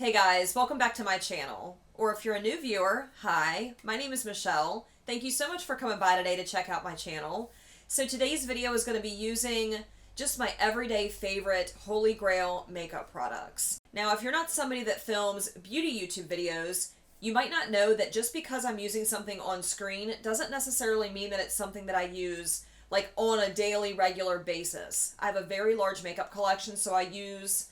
Hey guys, welcome back to my channel. Or if you're a new viewer, hi, my name is Michelle. Thank you so much for coming by today to check out my channel. So today's video is going to be using just my everyday favorite Holy Grail makeup products. Now, if you're not somebody that films beauty YouTube videos, you might not know that just because I'm using something on screen doesn't necessarily mean that it's something that I use like on a daily, regular basis. I have a very large makeup collection, so I use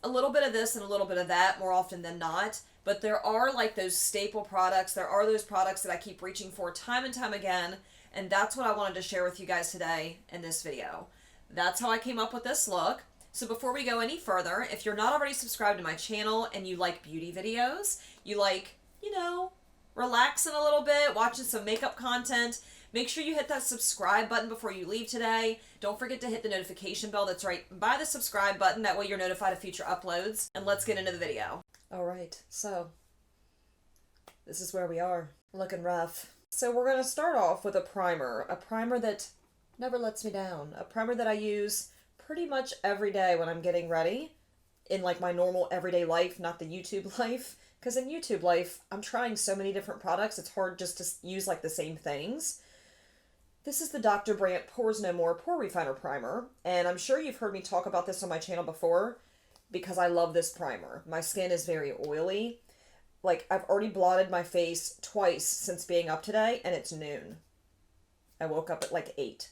a little bit of this and a little bit of that more often than not. But there are like those staple products. There are those products that I keep reaching for time and time again. And that's what I wanted to share with you guys today in this video. That's how I came up with this look. So before we go any further, if you're not already subscribed to my channel and you like beauty videos, you like, relaxing a little bit, watching some makeup content, make sure you hit that subscribe button before you leave today. Don't forget to hit the notification bell that's right by the subscribe button. That way you're notified of future uploads. And let's get into the video. All right, so this is where we are. Looking rough. So we're going to start off with a primer that never lets me down. A primer that I use pretty much every day when I'm getting ready in like my normal everyday life, not the YouTube life. Because in YouTube life, I'm trying so many different products, it's hard just to use like the same things. This is the Dr. Brandt Pores No More Pore Refiner Primer, and I'm sure you've heard me talk about this on my channel before because I love this primer. My skin is very oily. Like, I've already blotted my face twice since being up today, and it's noon. I woke up at like 8.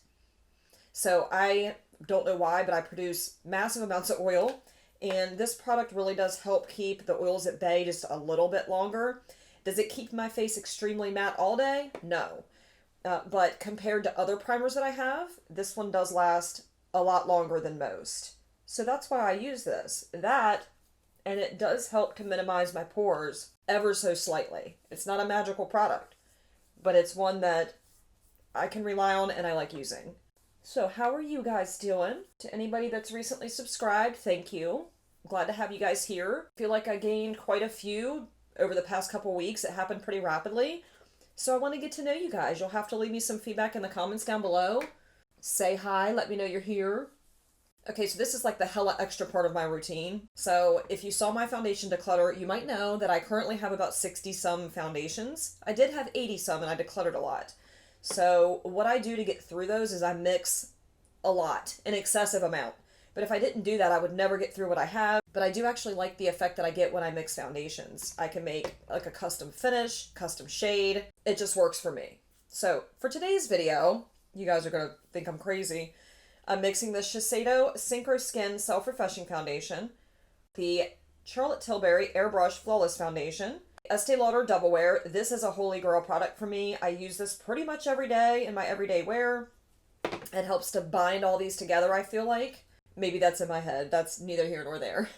So I don't know why, but I produce massive amounts of oil, and this product really does help keep the oils at bay just a little bit longer. Does it keep my face extremely matte all day? No. But compared to other primers that I have, this one does last a lot longer than most. So that's why I use this. That, and it does help to minimize my pores ever so slightly. It's not a magical product, but it's one that I can rely on and I like using. So how are you guys doing? To anybody that's recently subscribed, thank you. I'm glad to have you guys here. I feel like I gained quite a few over the past couple weeks. It happened pretty rapidly. So I want to get to know you guys. You'll have to leave me some feedback in the comments down below. Say hi, let me know you're here. Okay, so this is like the hella extra part of my routine. So if you saw my foundation declutter, you might know that I currently have about 60 some foundations. I did have 80 some and I decluttered a lot. So what I do to get through those is I mix a lot, an excessive amount. But if I didn't do that, I would never get through what I have. But I do actually like the effect that I get when I mix foundations. I can make like a custom finish, custom shade. It just works for me. So for today's video, you guys are going to think I'm crazy. I'm mixing the Shiseido Synchro Skin Self-Refreshing Foundation, the Charlotte Tilbury Airbrush Flawless Foundation, Estee Lauder Double Wear. This is a holy grail product for me. I use this pretty much every day in my everyday wear. It helps to bind all these together, I feel like. Maybe that's in my head. That's neither here nor there.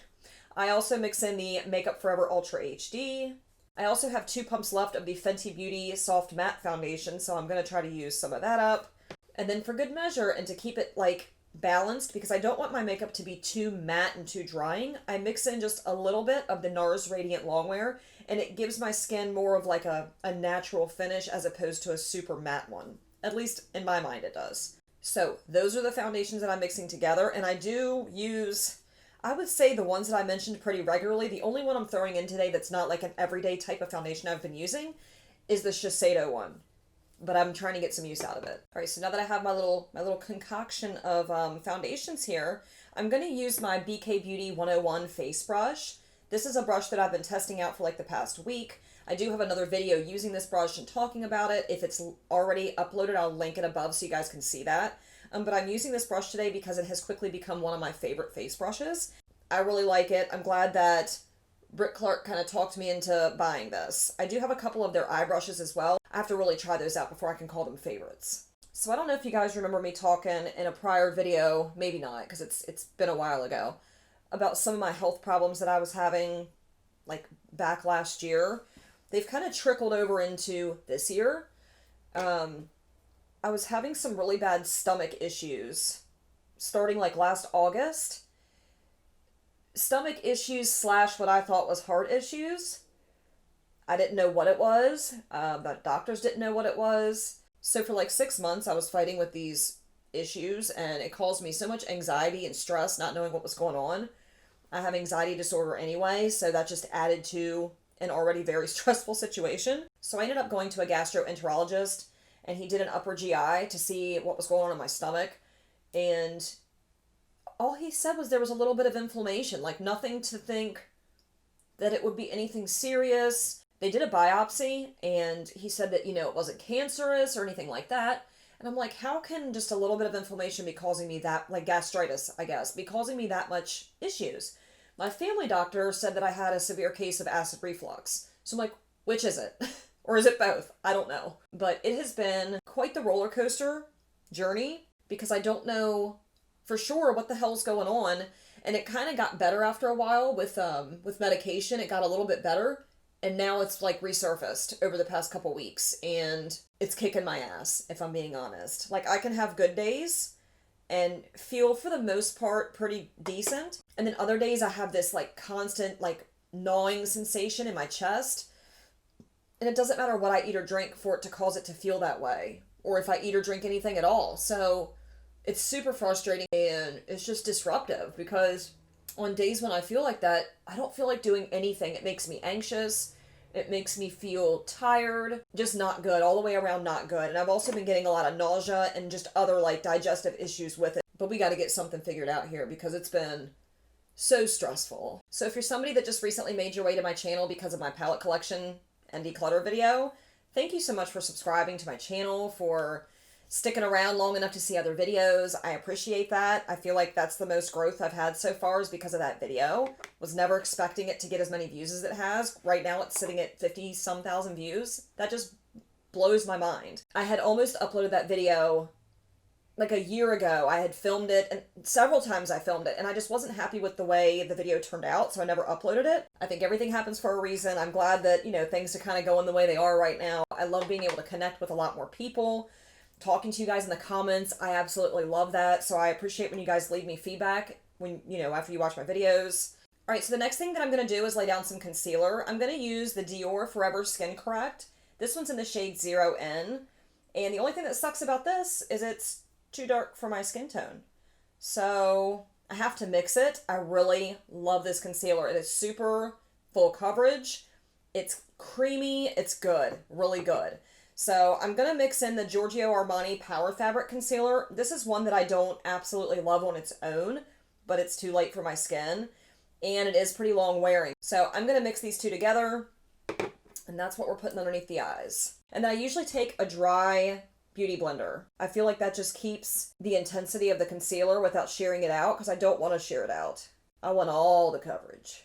I also mix in the Makeup Forever Ultra HD. I also have 2 pumps left of the Fenty Beauty Soft Matte Foundation, so I'm going to try to use some of that up. And then for good measure, and to keep it like balanced, because I don't want my makeup to be too matte and too drying, I mix in just a little bit of the NARS Radiant Longwear, and it gives my skin more of like a natural finish as opposed to a super matte one. At least in my mind it does. So those are the foundations that I'm mixing together, and I do use, I would say, the ones that I mentioned pretty regularly. The only one I'm throwing in today that's not like an everyday type of foundation I've been using is the Shiseido one. But I'm trying to get some use out of it. All right, so now that I have my little concoction of foundations here, I'm going to use my BK Beauty 101 face brush. This is a brush that I've been testing out for like the past week. I do have another video using this brush and talking about it. If it's already uploaded, I'll link it above so you guys can see that. But I'm using this brush today because it has quickly become one of my favorite face brushes. I really like it. I'm glad that Britt Clark kind of talked me into buying this. I do have a couple of their eye brushes as well. I have to really try those out before I can call them favorites. So I don't know if you guys remember me talking in a prior video, maybe not, because it's been a while ago, about some of my health problems that I was having like back last year. They've kind of trickled over into this year. I was having some really bad stomach issues starting like last August. Stomach issues / what I thought was heart issues. I didn't know what it was. The doctors didn't know what it was. So for like 6 months, I was fighting with these issues, and it caused me so much anxiety and stress not knowing what was going on. I have anxiety disorder anyway, so that just added to an already very stressful situation. So I ended up going to a gastroenterologist, and he did an upper GI to see what was going on in my stomach. And all he said was there was a little bit of inflammation, like nothing to think that it would be anything serious. They did a biopsy, and he said that, it wasn't cancerous or anything like that. And I'm like, how can just a little bit of inflammation be causing me that, like gastritis, I guess, be causing me that much issues? My family doctor said that I had a severe case of acid reflux. So I'm like, which is it? Or is it both? I don't know. But it has been quite the roller coaster journey, because I don't know for sure what the hell's going on. And it kind of got better after a while with medication. It got a little bit better. And now it's like resurfaced over the past couple weeks. And it's kicking my ass, if I'm being honest. Like, I can have good days and feel, for the most part, pretty decent. And then other days I have this like constant like gnawing sensation in my chest. And it doesn't matter what I eat or drink for it to cause it to feel that way. Or if I eat or drink anything at all. So it's super frustrating, and it's just disruptive, because on days when I feel like that, I don't feel like doing anything. It makes me anxious. It makes me feel tired. Just not good. All the way around not good. And I've also been getting a lot of nausea and just other like digestive issues with it. But we got to get something figured out here, because it's been so stressful. So if you're somebody that just recently made your way to my channel because of my palette collection and declutter video, thank you so much for subscribing to my channel, for sticking around long enough to see other videos. I appreciate that. I feel like that's the most growth I've had so far is because of that video. Was never expecting it to get as many views as it has. Right now it's sitting at 50-some thousand views. That just blows my mind. I had almost uploaded that video like a year ago. I had filmed it, and several times I filmed it, and I just wasn't happy with the way the video turned out, so I never uploaded it. I think everything happens for a reason. I'm glad that, things are kind of going the way they are right now. I love being able to connect with a lot more people. Talking to you guys in the comments, I absolutely love that. So I appreciate when you guys leave me feedback when, after you watch my videos. All right, so the next thing that I'm going to do is lay down some concealer. I'm going to use the Dior Forever Skin Correct. This one's in the shade 0N. And the only thing that sucks about this is it's too dark for my skin tone. So I have to mix it. I really love this concealer. It is super full coverage. It's creamy. It's good. Really good. So I'm going to mix in the Giorgio Armani Power Fabric Concealer. This is one that I don't absolutely love on its own, but it's too light for my skin, and it is pretty long wearing. So I'm going to mix these two together, and that's what we're putting underneath the eyes. And then I usually take a dry beauty blender. I feel like that just keeps the intensity of the concealer without shearing it out, because I don't want to shear it out. I want all the coverage.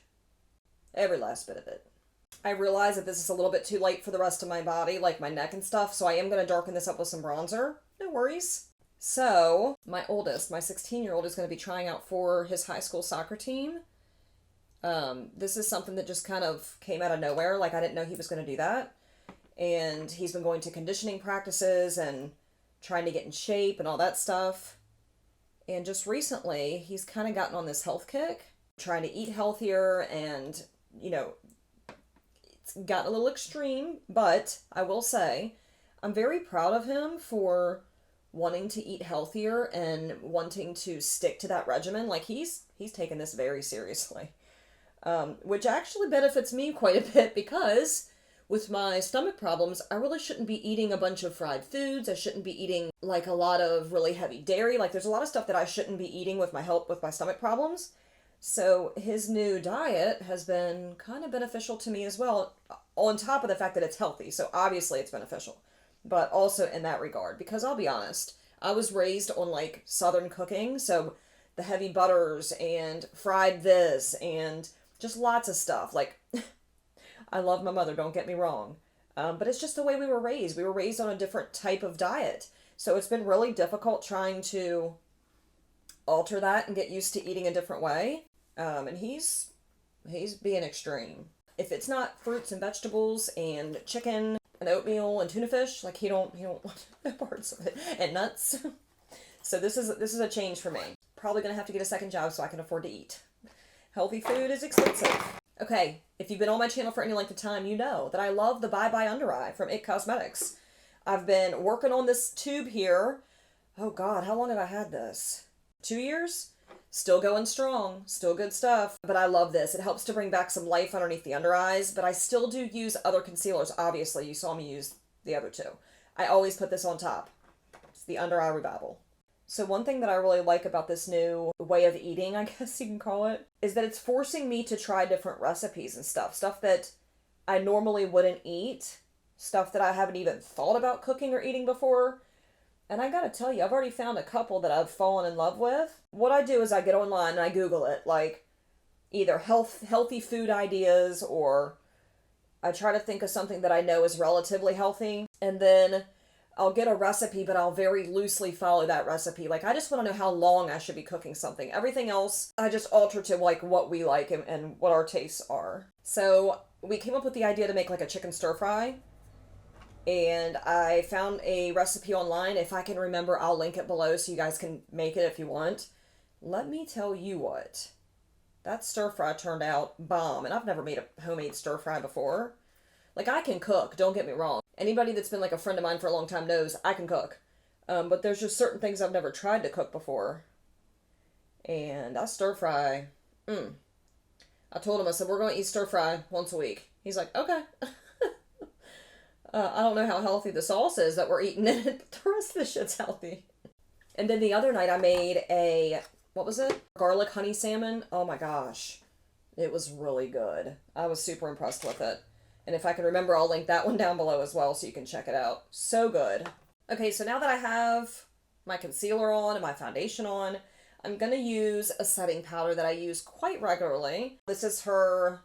Every last bit of it. I realize that this is a little bit too light for the rest of my body, like my neck and stuff, so I am going to darken this up with some bronzer. No worries. So, my oldest, my 16-year-old, is going to be trying out for his high school soccer team. This is something that just kind of came out of nowhere, like I didn't know he was going to do that. And he's been going to conditioning practices and trying to get in shape and all that stuff. And just recently, he's kind of gotten on this health kick, trying to eat healthier, and, it's gotten a little extreme, but I will say I'm very proud of him for wanting to eat healthier and wanting to stick to that regimen. Like, he's taken this very seriously, which actually benefits me quite a bit, because with my stomach problems, I really shouldn't be eating a bunch of fried foods. I shouldn't be eating like a lot of really heavy dairy. Like, there's a lot of stuff that I shouldn't be eating with my stomach problems. So his new diet has been kind of beneficial to me as well, on top of the fact that it's healthy. So obviously it's beneficial, but also in that regard, because I'll be honest, I was raised on like Southern cooking. So the heavy butters and fried this and just lots of stuff. Like, I love my mother, don't get me wrong. But it's just the way we were raised. We were raised on a different type of diet. So it's been really difficult trying to alter that and get used to eating a different way. And he's being extreme. If it's not fruits and vegetables and chicken and oatmeal and tuna fish, like he don't want no parts of it, and nuts. So this is a change for me. Probably gonna have to get a second job so I can afford to eat. Healthy food is expensive. Okay, if you've been on my channel for any length of time, you know that I love the Bye Bye Under Eye from IT Cosmetics. I've been working on this tube here. Oh God, how long have I had this? 2 years? Still going strong, still good stuff. But I love this. It helps to bring back some life underneath the under eyes, but I still do use other concealers. Obviously, you saw me use the other two. I always put this on top. It's the under eye revival. So one thing that I really like about this new way of eating, I guess you can call it, is that it's forcing me to try different recipes and stuff. Stuff that I normally wouldn't eat. Stuff that I haven't even thought about cooking or eating before. And I gotta tell you, I've already found a couple that I've fallen in love with. What I do is I get online and I Google it, like either healthy food ideas, or I try to think of something that I know is relatively healthy. And then I'll get a recipe, but I'll very loosely follow that recipe. Like, I just want to know how long I should be cooking something. Everything else, I just alter to, like, what we like and what our tastes are. So, we came up with the idea to make, like, a chicken stir-fry. And I found a recipe online. If I can remember, I'll link it below so you guys can make it if you want. Let me tell you what. That stir-fry turned out bomb. And I've never made a homemade stir-fry before. Like, I can cook, don't get me wrong. Anybody that's been like a friend of mine for a long time knows I can cook. But there's just certain things I've never tried to cook before. And that stir fry, I told him, I said, we're going to eat stir fry once a week. He's like, okay. I don't know how healthy the sauce is that we're eating in it, but the rest of the shit's healthy. And then the other night I made what was it? Garlic honey salmon. Oh my gosh. It was really good. I was super impressed with it. And if I can remember, I'll link that one down below as well so you can check it out. So good. Okay, so now that I have my concealer on and my foundation on, I'm going to use a setting powder that I use quite regularly. This is her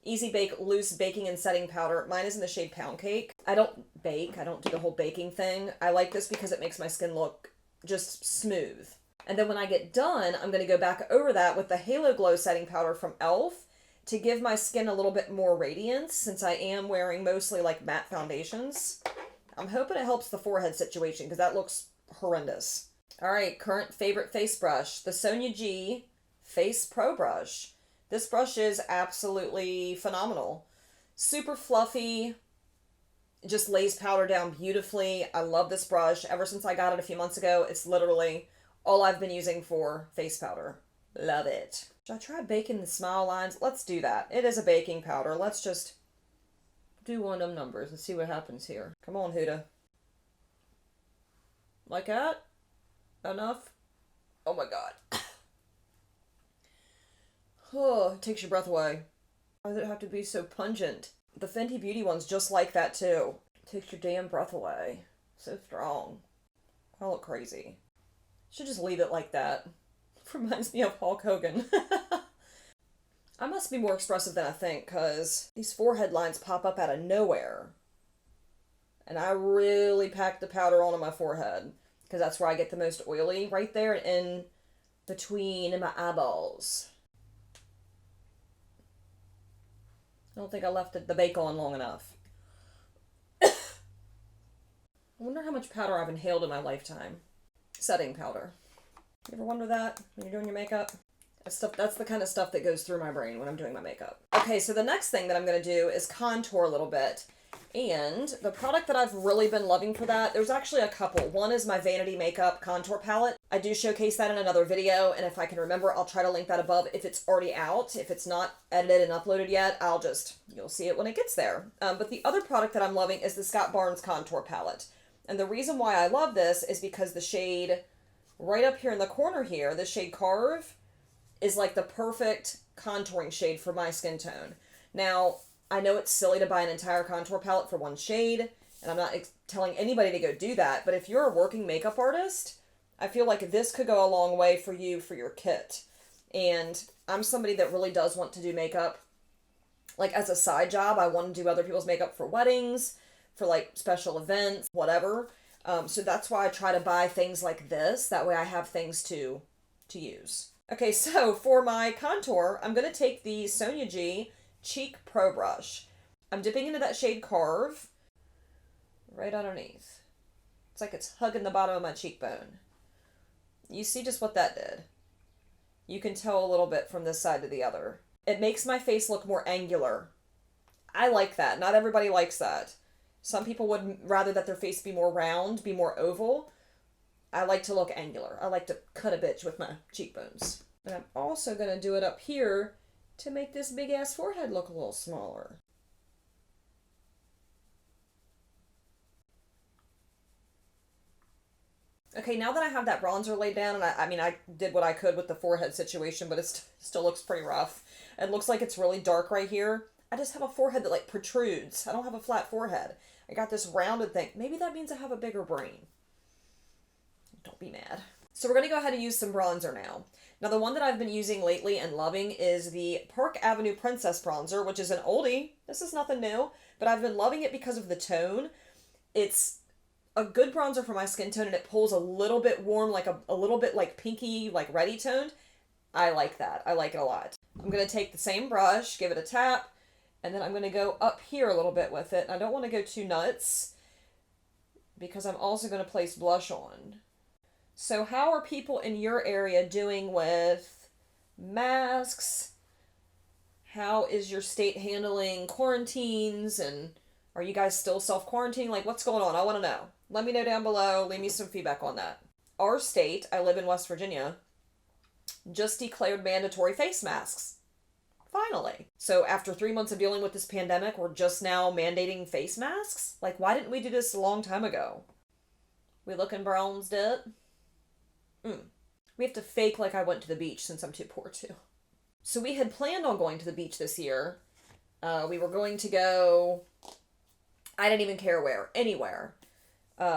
Easy Bake Loose Baking and Setting Powder. Mine is in the shade Pound Cake. I don't bake. I don't do the whole baking thing. I like this because it makes my skin look just smooth. And then when I get done, I'm going to go back over that with the Halo Glow Setting Powder from e.l.f. to give my skin a little bit more radiance, since I am wearing mostly like matte foundations. I'm hoping it helps the forehead situation because that looks horrendous. All right, current favorite face brush, the Sonia G Face Pro Brush. This brush is absolutely phenomenal. Super fluffy, just lays powder down beautifully. I love this brush. Ever since I got it a few months ago, it's literally all I've been using for face powder. Love it. Should I try baking the smile lines? Let's do that. It is a baking powder. Let's just do one of them numbers and see what happens here. Come on, Huda. Like that? Enough? Oh my god. Oh, it takes your breath away. Why does it have to be so pungent? The Fenty Beauty one's just like that too. Takes your damn breath away. So strong. I look crazy. Should just leave it like that. Reminds me of Hulk Hogan. I must be more expressive than I think, because these forehead lines pop up out of nowhere. And I really pack the powder onto my forehead, because that's where I get the most oily, right there in between my eyeballs. I don't think I left the bake on long enough. I wonder how much powder I've inhaled in my lifetime. Setting powder. You ever wonder that when you're doing your makeup? That's the kind of stuff that goes through my brain when I'm doing my makeup. Okay, so the next thing that I'm going to do is contour a little bit. And the product that I've really been loving for that, there's actually a couple. One is my Vanity Makeup Contour Palette. I do showcase that in another video, and if I can remember, I'll try to link that above if it's already out. If it's not edited and uploaded yet, you'll see it when it gets there. But the other product that I'm loving is the Scott Barnes Contour Palette. And the reason why I love this is because the shade right up here in the corner here, the shade Carve, is like the perfect contouring shade for my skin tone. Now, I know it's silly to buy an entire contour palette for one shade, and I'm not telling anybody to go do that, but if you're a working makeup artist, I feel like this could go a long way for you for your kit. And I'm somebody that really does want to do makeup, like as a side job. I want to do other people's makeup for weddings, for like special events, whatever. So that's why I try to buy things like this. That way I have things to use. Okay, so for my contour, I'm going to take the Sonia G Cheek Pro Brush. I'm dipping into that shade Carve right underneath. It's like it's hugging the bottom of my cheekbone. You see just what that did. You can tell a little bit from this side to the other. It makes my face look more angular. I like that. Not everybody likes that. Some people would rather that their face be more round, be more oval. I like to look angular. I like to cut a bitch with my cheekbones. And I'm also going to do it up here to make this big ass forehead look a little smaller. Okay, now that I have that bronzer laid down, and I mean, I did what I could with the forehead situation, but it still looks pretty rough. It looks like it's really dark right here. I just have a forehead that, like, protrudes. I don't have a flat forehead. I got this rounded thing. Maybe that means I have a bigger brain. Don't be mad. So we're going to go ahead and use some bronzer now. Now, the one that I've been using lately and loving is the Perk Avenue Princess Bronzer, which is an oldie. This is nothing new, but I've been loving it because of the tone. It's a good bronzer for my skin tone, and it pulls a little bit warm, like a little bit like pinky, like reddy toned. I like that. I like it a lot. I'm going to take the same brush, give it a tap, and then I'm going to go up here a little bit with it. I don't want to go too nuts because I'm also going to place blush on. So how are people in your area doing with masks? How is your state handling quarantines? And are you guys still self-quarantining? Like, what's going on? I want to know. Let me know down below. Leave me some feedback on that. Our state, I live in West Virginia, just declared mandatory face masks. Finally. So after 3 months of dealing with this pandemic, we're just now mandating face masks? Like, why didn't we do this a long time ago? We looking bronzed up? We have to fake like I went to the beach since I'm too poor to. So we had planned on going to the beach this year. We were going to go, I didn't even care where, anywhere.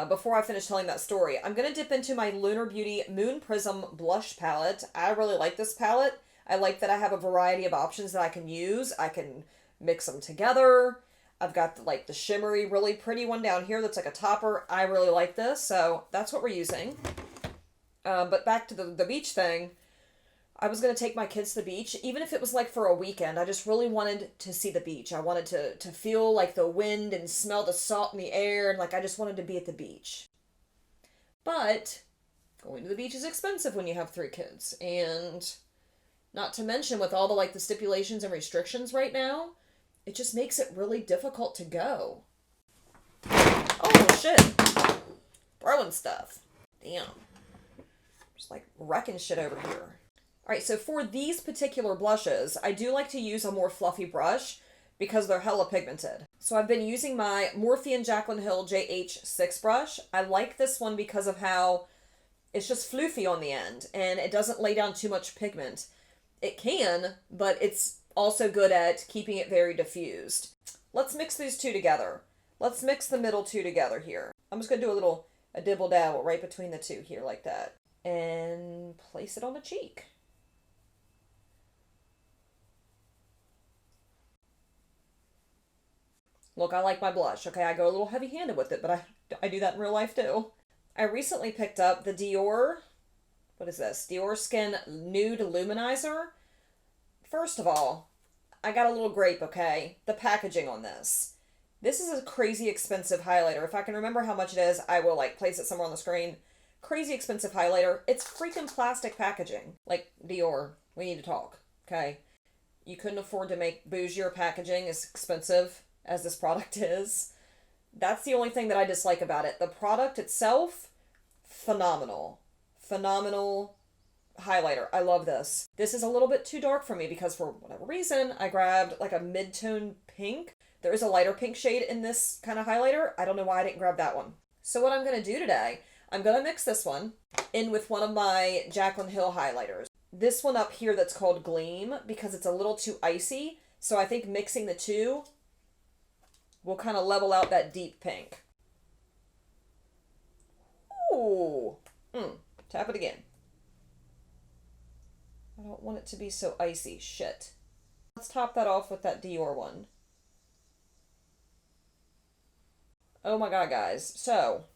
Before I finish telling that story, I'm going to dip into my Lunar Beauty Moon Prism blush palette. I really like this palette. I like that I have a variety of options that I can use. I can mix them together. I've got the shimmery, really pretty one down here that's like a topper. I really like this, so that's what we're using. But back to the beach thing, I was going to take my kids to the beach, even if it was like for a weekend. I just really wanted to see the beach. I wanted to feel like the wind and smell the salt in the air, and like I just wanted to be at the beach. But going to the beach is expensive when you have 3 kids, and not to mention with all the stipulations and restrictions right now, it just makes it really difficult to go. Oh shit. Throwing stuff. Damn. Just wrecking shit over here. Alright, so for these particular blushes, I do like to use a more fluffy brush because they're hella pigmented. So I've been using my Morphe & Jaclyn Hill JH6 brush. I like this one because of how it's just floofy on the end and it doesn't lay down too much pigment. It can, but it's also good at keeping it very diffused. Let's mix these two together. Let's mix the middle two together here. I'm just going to do a dibble dabble right between the two here like that. And place it on the cheek. Look, I like my blush. Okay, I go a little heavy-handed with it, but I do that in real life too. I recently picked up the Dior, what is this? Dior Skin Nude Luminizer. First of all, I got a little grape, okay? The packaging on this. This is a crazy expensive highlighter. If I can remember how much it is, I will place it somewhere on the screen. Crazy expensive highlighter. It's freaking plastic packaging. Dior, we need to talk, okay? You couldn't afford to make bougier packaging as expensive as this product is. That's the only thing that I dislike about it. The product itself, phenomenal. Phenomenal highlighter. I love this. This is a little bit too dark for me because for whatever reason, I grabbed a mid-tone pink. There is a lighter pink shade in this kind of highlighter. I don't know why I didn't grab that one. So what I'm going to do today, I'm going to mix this one in with one of my Jaclyn Hill highlighters. This one up here that's called Gleam because it's a little too icy. So I think mixing the two will kind of level out that deep pink. Ooh. Tap it again. I don't want it to be so icy. Shit. Let's top that off with that Dior one. Oh my god, guys. So,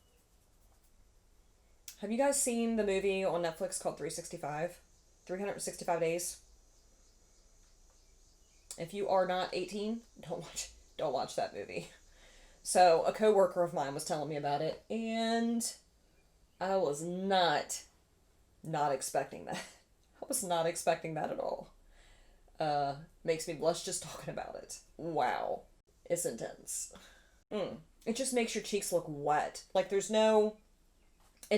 have you guys seen the movie on Netflix called 365 Days? If you are not 18, don't watch that movie. So, a coworker of mine was telling me about it, and I was not expecting that. I was not expecting that at all. Makes me blush just talking about it. Wow. It's intense. It just makes your cheeks look wet. It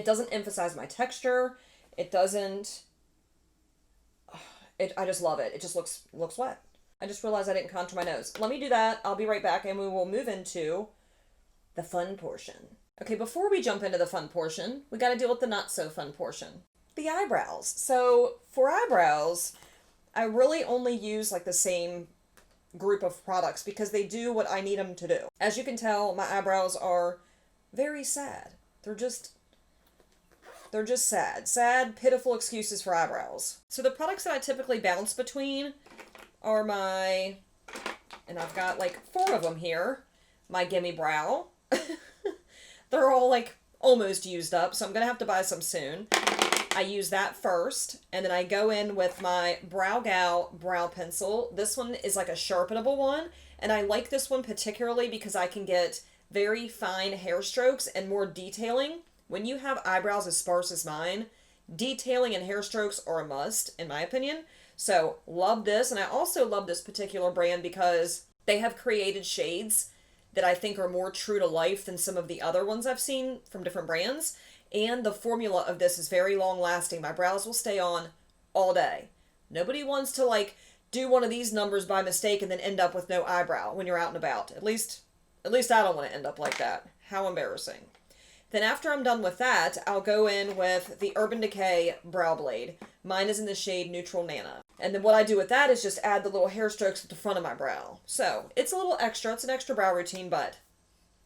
doesn't emphasize my texture. It doesn't... I just love it. It just looks wet. I just realized I didn't contour my nose. Let me do that. I'll be right back and we will move into the fun portion. Okay, before we jump into the fun portion, we got to deal with the not so fun portion. The eyebrows. So for eyebrows, I really only use like the same group of products because they do what I need them to do. As you can tell, my eyebrows are very sad. They're just sad. Sad, pitiful excuses for eyebrows. So the products that I typically bounce between are my, and I've got like 4 of them here, my Gimme Brow. They're all like almost used up, so I'm going to have to buy some soon. I use that first, and then I go in with my Brow Gal brow pencil. This one is like a sharpenable one, and I like this one particularly because I can get very fine hair strokes and more detailing. When you have eyebrows as sparse as mine, detailing and hair strokes are a must, in my opinion. So, love this, and I also love this particular brand because they have created shades that I think are more true to life than some of the other ones I've seen from different brands. And the formula of this is very long lasting. My brows will stay on all day. Nobody wants to like do one of these numbers by mistake and then end up with no eyebrow when you're out and about. At least I don't want to end up like that. How embarrassing. Then after I'm done with that, I'll go in with the Urban Decay Brow Blade. Mine is in the shade Neutral Nana. And then what I do with that is just add the little hair strokes at the front of my brow. So, it's a little extra. It's an extra brow routine, but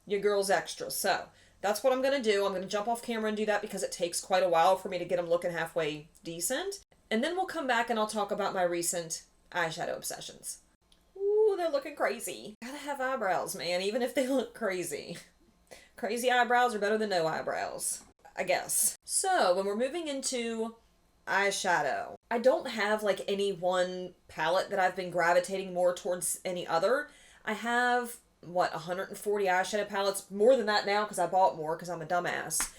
your girl's extra. So, that's what I'm going to do. I'm going to jump off camera and do that because it takes quite a while for me to get them looking halfway decent. And then we'll come back and I'll talk about my recent eyeshadow obsessions. Ooh, they're looking crazy. Gotta have eyebrows, man, even if they look crazy. Crazy eyebrows are better than no eyebrows, I guess. So, when we're moving into eyeshadow, I don't have like any one palette that I've been gravitating more towards any other. I have, 140 eyeshadow palettes, more than that now because I bought more because I'm a dumbass.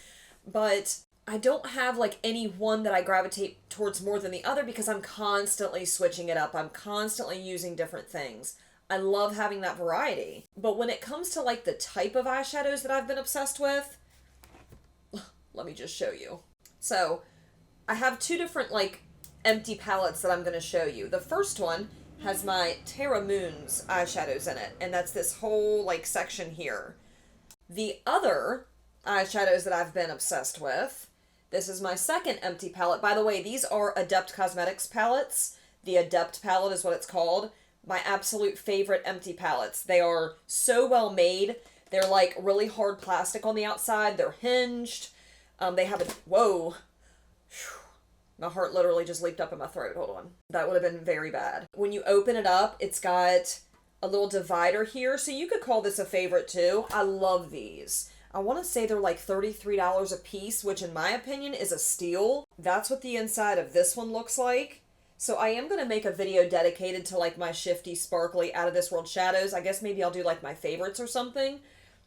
But I don't have like any one that I gravitate towards more than the other because I'm constantly switching it up. I'm constantly using different things. I love having that variety. But when it comes to like the type of eyeshadows that I've been obsessed with, let me just show you. So I have 2 different like empty palettes that I'm going to show you. The first one has my Terra Moons eyeshadows in it, and that's this whole like section here. The other eyeshadows that I've been obsessed with, this is my second empty palette. By the way, these are Adept Cosmetics palettes. The Adept palette is what it's called. My absolute favorite empty palettes. They are so well made. They're like really hard plastic on the outside. They're hinged. They have a, whoa. My heart literally just leaped up in my throat. Hold on. That would have been very bad. When you open it up, it's got a little divider here. So you could call this a favorite too. I love these. I want to say they're like $33 a piece, which in my opinion is a steal. That's what the inside of this one looks like. So I am going to make a video dedicated to like my shifty, sparkly, out of this world shadows. I guess maybe I'll do like my favorites or something.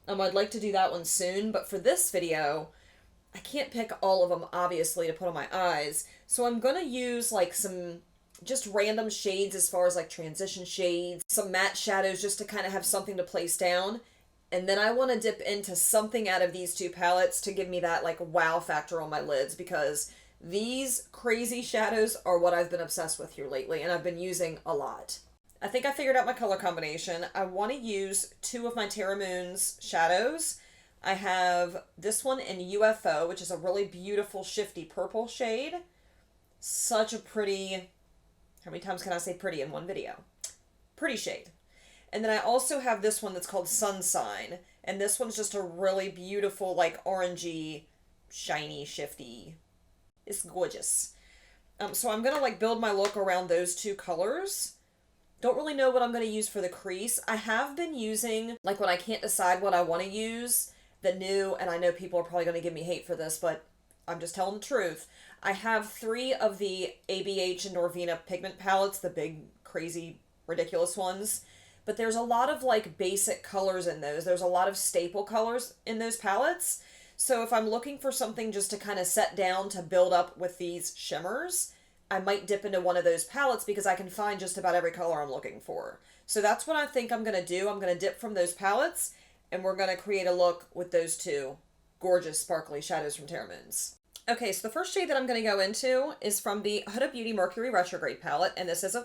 I'd like to do that one soon. But for this video, I can't pick all of them, obviously, to put on my eyes. So I'm going to use like some just random shades as far as like transition shades, some matte shadows just to kind of have something to place down. And then I want to dip into something out of these 2 palettes to give me that like wow factor on my lids, because these crazy shadows are what I've been obsessed with here lately, and I've been using a lot. I think I figured out my color combination. I want to use 2 of my Terra Moons shadows. I have this one in UFO, which is a really beautiful shifty purple shade. Such a pretty, how many times can I say pretty in one video? Pretty shade. And then I also have this one that's called Sunshine, and this one's just a really beautiful, like orangey, shiny, shifty. It's gorgeous. So I'm going to like build my look around those 2 colors. Don't really know what I'm going to use for the crease. I have been using, like when I can't decide what I want to use, the new, and I know people are probably going to give me hate for this, but I'm just telling the truth. I have 3 of the ABH and Norvina pigment palettes, the big, crazy, ridiculous ones. But there's a lot of like basic colors in those. There's a lot of staple colors in those palettes. So if I'm looking for something just to kind of set down to build up with these shimmers, I might dip into one of those palettes because I can find just about every color I'm looking for. So that's what I think I'm going to do. I'm going to dip from those palettes, and we're going to create a look with those 2 gorgeous sparkly shadows from Terra Moons. Okay, so the first shade that I'm going to go into is from the Huda Beauty Mercury Retrograde palette, and this is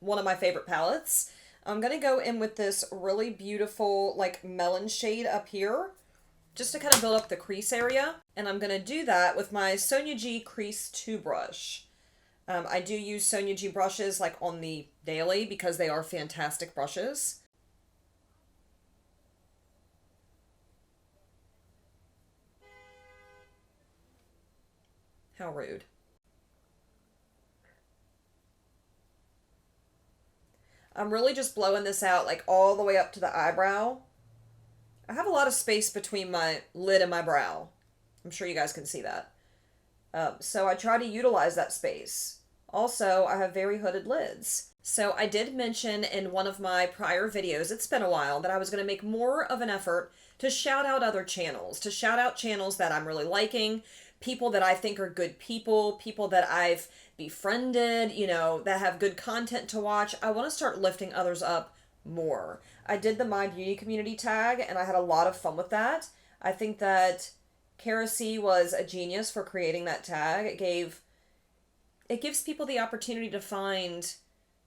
one of my favorite palettes. I'm going to go in with this really beautiful, like, melon shade up here, just to kind of build up the crease area. And I'm going to do that with my Sonia G Crease 2 brush. I do use Sonia G brushes, like, on the daily because they are fantastic brushes. How rude. I'm really just blowing this out like all the way up to the eyebrow. I have a lot of space between my lid and my brow. I'm sure you guys can see that. So I try to utilize that space. Also, I have very hooded lids. So I did mention in one of my prior videos, it's been a while, that I was going to make more of an effort to shout out other channels, to shout out channels that I'm really liking, people that I think are good people that I've befriended, you know, that have good content to watch. I want to start lifting others up more. I did the My Beauty Community tag, and I had a lot of fun with that. I think that Kara C was a genius for creating that tag. It gives people the opportunity to find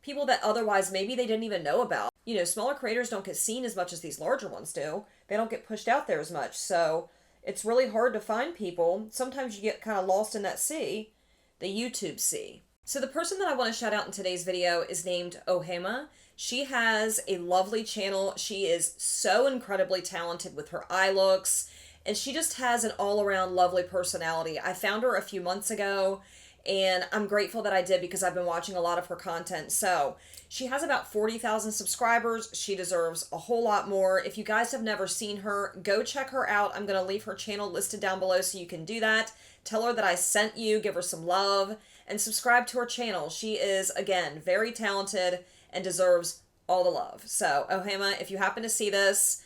people that otherwise maybe they didn't even know about. You know, smaller creators don't get seen as much as these larger ones do. They don't get pushed out there as much. So it's really hard to find people. Sometimes you get kind of lost in that sea, the YouTube sea. So the person that I want to shout out in today's video is named Ohema. She has a lovely channel. She is so incredibly talented with her eye looks, and she just has an all-around lovely personality. I found her a few months ago, and I'm grateful that I did because I've been watching a lot of her content. So she has about 40,000 subscribers. She deserves a whole lot more. If you guys have never seen her, go check her out. I'm going to leave her channel listed down below so you can do that. Tell her that I sent you, give her some love, and subscribe to her channel. She is, again, very talented and deserves all the love. So, Ohema, if you happen to see this,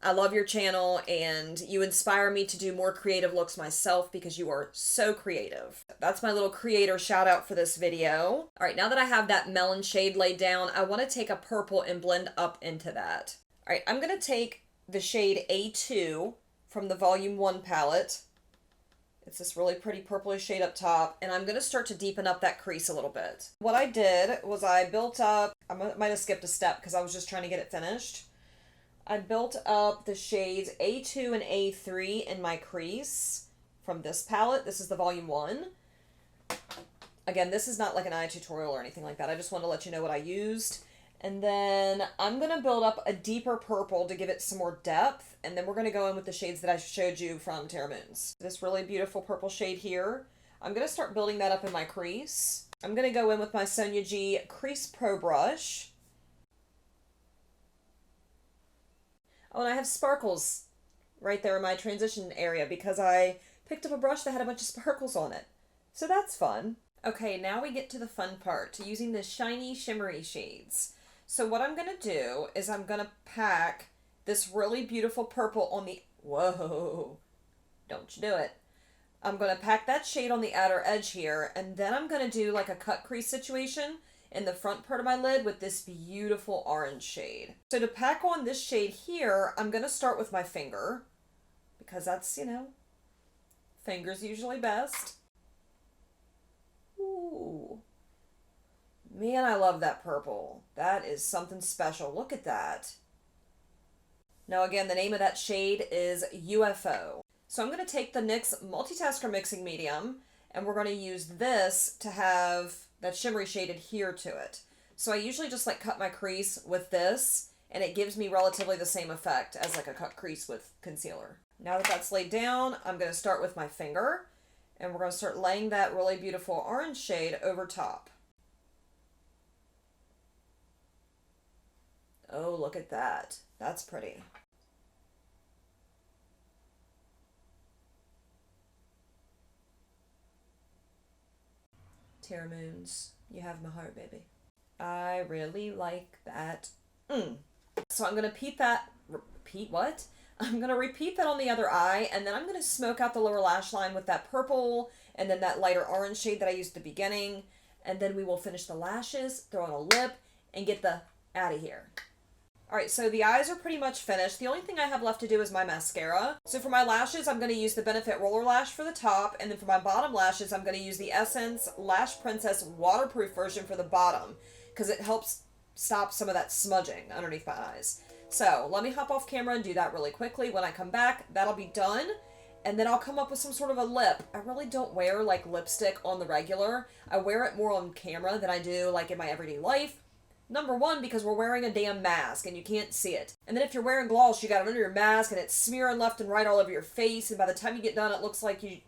I love your channel, and you inspire me to do more creative looks myself because you are so creative. That's my little creator shout out for this video. All right, now that I have that melon shade laid down, I want to take a purple and blend up into that. All right, I'm going to take the shade A2 from the Volume 1 palette. It's this really pretty purplish shade up top, and I'm going to start to deepen up that crease a little bit. What I did was I built up, I might have skipped a step because I was just trying to get it finished. I built up the shades A2 and A3 in my crease from this palette. This is the Volume 1. Again, this is not like an eye tutorial or anything like that. I just want to let you know what I used. And then I'm going to build up a deeper purple to give it some more depth. And then we're going to go in with the shades that I showed you from Terra Moons. This really beautiful purple shade here. I'm going to start building that up in my crease. I'm going to go in with my Sonia G Crease Pro brush. Oh, and I have sparkles right there in my transition area because I picked up a brush that had a bunch of sparkles on it. So that's fun. Okay, now we get to the fun part, to using the shiny, shimmery shades. So what I'm going to do is I'm going to pack this really beautiful purple on the... Whoa! Don't you do it. I'm going to pack that shade on the outer edge here, and then I'm going to do like a cut crease situation in the front part of my lid with this beautiful orange shade. So to pack on this shade here, I'm going to start with my finger, because that's, you know, fingers usually best. Ooh. Man, I love that purple. That is something special. Look at that. Now again, the name of that shade is UFO. So I'm going to take the NYX Multitasker Mixing Medium, and we're going to use this to have that shimmery shade adhere to it. So I usually just like cut my crease with this, and it gives me relatively the same effect as like a cut crease with concealer. Now that that's laid down, I'm going to start with my finger, and we're going to start laying that really beautiful orange shade over top. Oh, look at that. That's pretty. Terra Moons, you have my heart, baby. I really like that. So I'm going to I'm going to repeat that on the other eye, and then I'm going to smoke out the lower lash line with that purple, and then that lighter orange shade that I used at the beginning, and then we will finish the lashes, throw on a lip, and get the out of here. Alright, so the eyes are pretty much finished. The only thing I have left to do is my mascara. So for my lashes, I'm going to use the Benefit Roller Lash for the top, and then for my bottom lashes, I'm going to use the Essence Lash Princess waterproof version for the bottom, because it helps stop some of that smudging underneath my eyes. So let me hop off camera and do that really quickly. When I come back, that'll be done, and then I'll come up with some sort of a lip. I really don't wear like lipstick on the regular. I wear it more on camera than I do like in my everyday life. Number one, because we're wearing a damn mask and you can't see it. And then if you're wearing gloss, you got it under your mask and it's smearing left and right all over your face. And by the time you get done, it looks like you...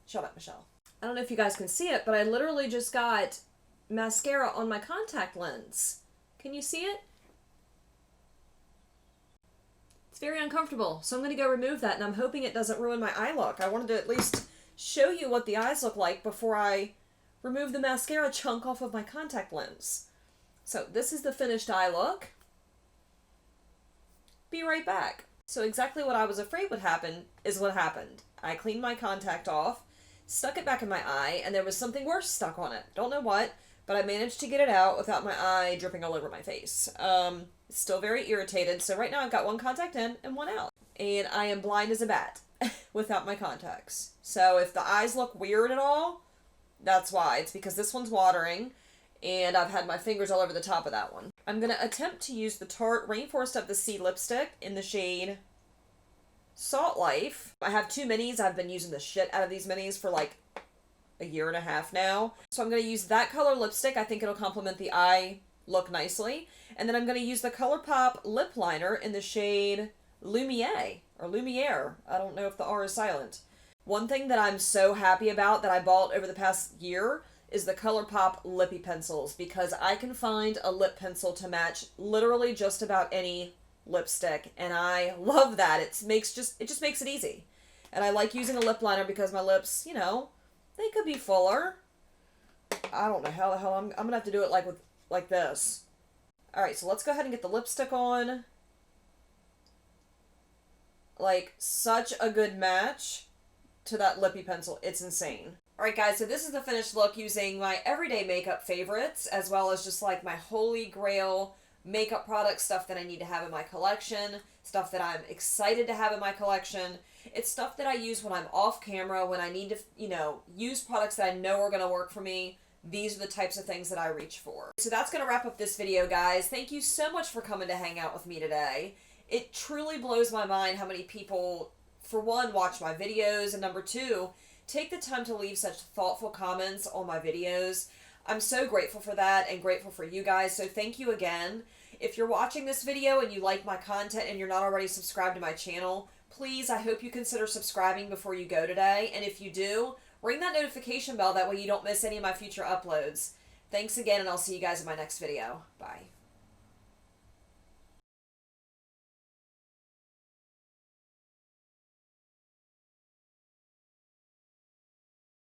Shut up, Michelle. I don't know if you guys can see it, but I literally just got mascara on my contact lens. Can you see it? It's very uncomfortable. So I'm going to go remove that, and I'm hoping it doesn't ruin my eye look. I wanted to at least show you what the eyes look like before I remove the mascara chunk off of my contact lens. So this is the finished eye look. Be right back. So exactly what I was afraid would happen is what happened. I cleaned my contact off, stuck it back in my eye, and there was something worse stuck on it. Don't know what, but I managed to get it out without my eye dripping all over my face. It's still very irritated, so right now I've got one contact in and one out. And I am blind as a bat without my contacts. So if the eyes look weird at all, that's why. It's because this one's watering, and I've had my fingers all over the top of that one. I'm going to attempt to use the Tarte Rainforest of the Sea lipstick in the shade Salt Life. I have two minis. I've been using the shit out of these minis for like a year and a half now. So I'm going to use that color lipstick. I think it'll complement the eye look nicely. And then I'm going to use the Colourpop lip liner in the shade Lumiere, or Lumiere. I don't know if the R is silent. One thing that I'm so happy about that I bought over the past year is the Colourpop Lippy pencils, because I can find a lip pencil to match literally just about any lipstick, and I love that. It just makes it easy. And I like using a lip liner because my lips, you know, they could be fuller. I don't know how the hell I'm gonna have to do it like this. Alright, so let's go ahead and get the lipstick on. Like, such a good match to that Lippy pencil. It's insane. Alright guys, so this is the finished look using my everyday makeup favorites, as well as just like my holy grail makeup product stuff that I need to have in my collection, stuff that I'm excited to have in my collection. It's stuff that I use when I'm off camera, when I need to, you know, use products that I know are going to work for me. These are the types of things that I reach for. So that's going to wrap up this video, guys. Thank you so much for coming to hang out with me today. It truly blows my mind how many people, for one, watch my videos, and number two, take the time to leave such thoughtful comments on my videos. I'm so grateful for that and grateful for you guys, so thank you again. If you're watching this video and you like my content and you're not already subscribed to my channel, please, I hope you consider subscribing before you go today. And if you do, ring that notification bell, that way you don't miss any of my future uploads. Thanks again, and I'll see you guys in my next video. Bye.